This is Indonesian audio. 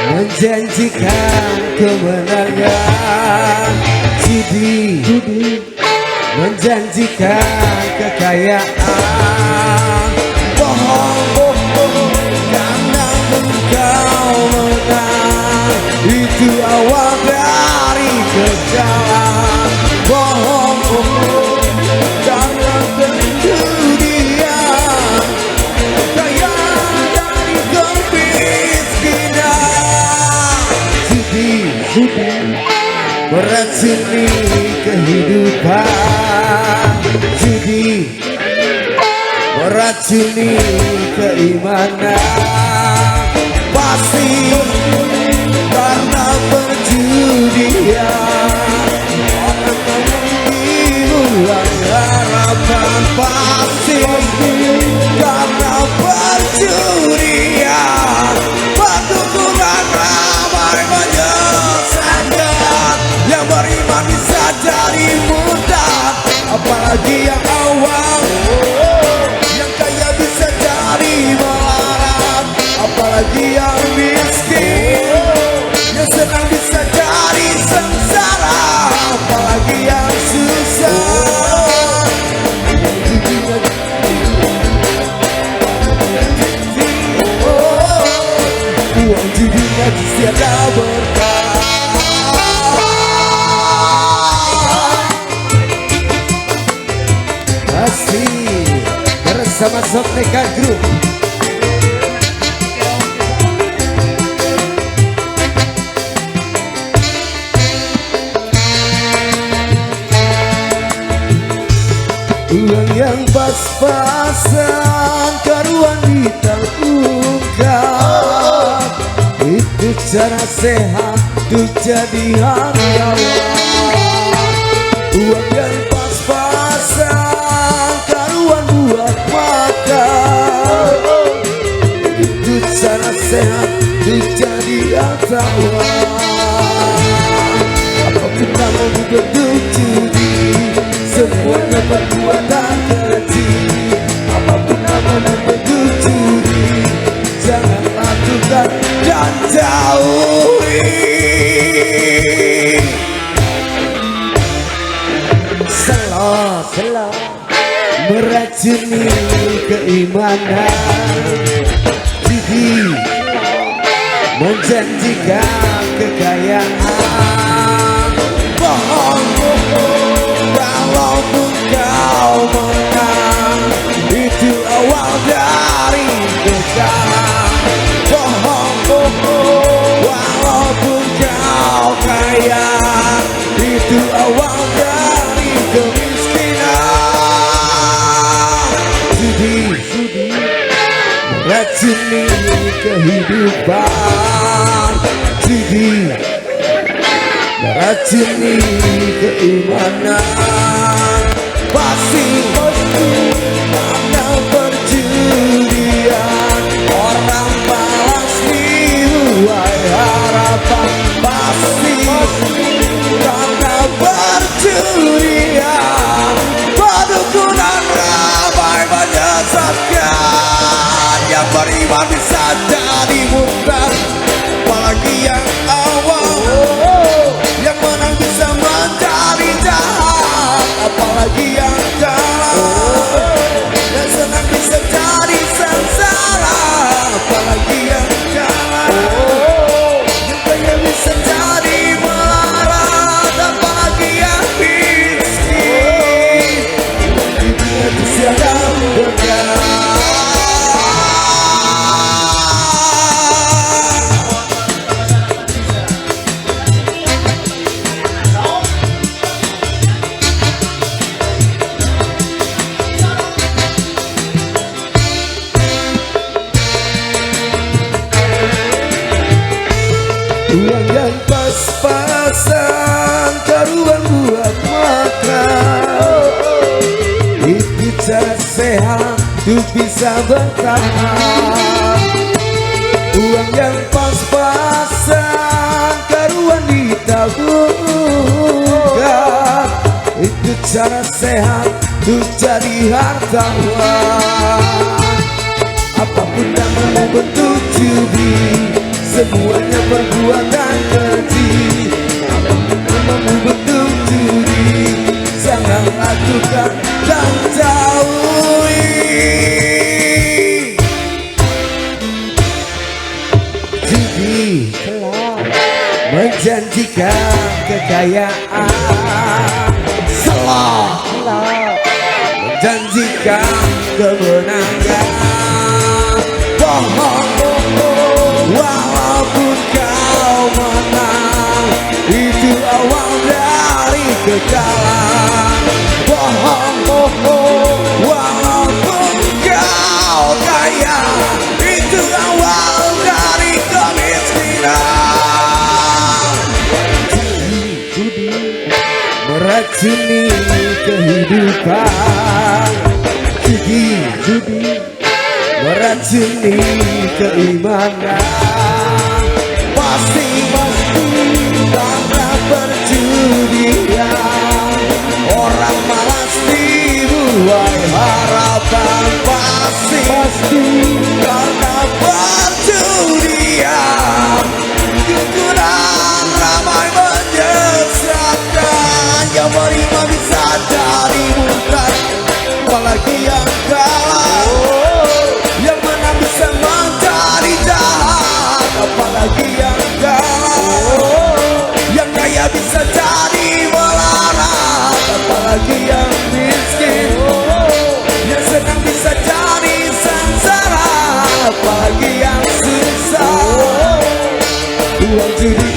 menjanjikan kemenangan, judi menjanjikan kekayaan, bohong karena engkau menang, itu awal dari kejahatan. Bohong karena kemudian kaya dari kemiskinan, judi meracuni kehidupan, judi meracuni keimanan, pasti karena perjudian orang menghilangkan harapan, pasti karena perjudian pertukuran ramai menyesatkan. Yang beriman bisa jadi mudah, apalagi yang awam. Yang kaya bisa jadi melarat, apalagi yang miskin. Yang senang bisa jadi sengsara, apalagi yang susah. Uang judinya tiada berkah. Masih bersama Sopneka Group. Uang yang pas-pasan karuan ditabungkan, itu cara sehat untuk jadi hartawan. Uang yang pas-pasan karuan buat makan, itu cara sehat untuk jadi hartawan. Apapun kamu bentuk judi, semuanya perbuatan keji. Apapun namanya bentuk judi, jangan lakukan dan jauhi. Selalu meracuni keimanan, judi menjanjikan kekayaan, bohong walaupun kau menang, itu awal dari kejahatan. Bohong walaupun kau kaya, itu awal dari kemiskinan. Judi meracuni kehidupan, judi meracuni keimanan, pasti karena perjudian orang malas dibuai harapan, pasti karena perjudian perdukunan ramai menyesatkan. Yang beriman bisa jadi murtad, apalagi yang awam. Yang menang bisa menjadi jahat, apalagi yang kalah. Yang senang bisa jadi sengsara, apalagi yang kalah. Yang kaya bisa jadi melarat, apalagi yang miskin. Dunia tiada berkah. Uang yang pas-pasan karuan buat makan, itu cara sehat untuk bisa bertahan. Uang yang pas-pasan karuan ditabungkan, itu cara sehat untuk jadi hartawan. Apapun namanya bentuk judi, semuanya judi menjanjikan kekayaan, salah menjanjikan kemenangan. Bohong, walaupun kau menang, itu awal dari kekalahan. Bohong, walaupun kau kaya, itu awal dari kemiskinan. Judi meracuni kehidupan, judi meracuni keimanan. Pasti karena perjudian orang malas dibuai harapan. Pasti karena perjudian kegunaan ramai menyesatkan. Yang beriman bisa jadi murtad, apalagi yang kalah. Yang menang bisa menjadi jahat, apalagi yang kalah. Yang kaya bisa jadi melarat, apalagi yang miskin. Yang senang bisa jadi sengsara, apalagi yang susah. Uang judi